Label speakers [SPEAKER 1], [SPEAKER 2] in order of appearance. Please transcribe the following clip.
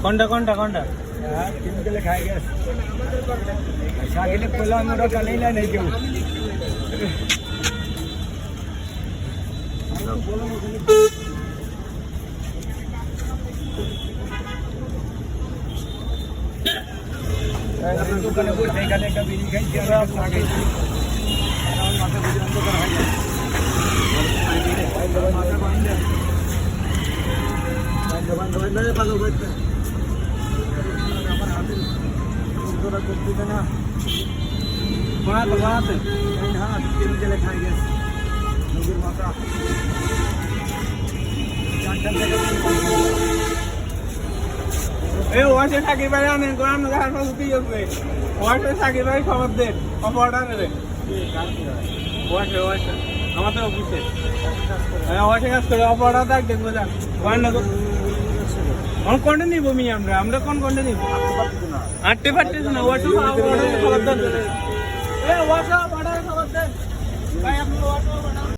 [SPEAKER 1] কোনটা কোনটা কোনটা
[SPEAKER 2] কেমিক্যালে খাই গেছে সাগিলে কোলা মোটা কালেই না নেই কেউ দোকানে বসে এখানে একটা বিড়ি খাইছি খাইছি মাথা বুঝে অন্ধকার হয় না মাথা বান্ধে পাগল করতে আমার হাতে তোরা করতে না বানাতে হাত কেমিক্যালে খাই গেছে নদীর মাথা
[SPEAKER 1] এই ওয়াশে সাকিব ভাই আনেন কোন আমরা দেখার পর কি হচ্ছে ওয়াশে সাকিব ভাই খবর দেন অর্ডার নেবেন ওয়াশে ওয়াশে আমাদের অফিসে হ্যাঁ ওয়াশে কাজ করে অর্ডার দেখ দেখবো যান কোন কোনটা নিব আমরা কোন কোনটা নিব আটতে পারতেছ না ওয়াশে খবর দেন এই ওয়াশে অর্ডার খবর দেন ভাই আপনি ওয়াশে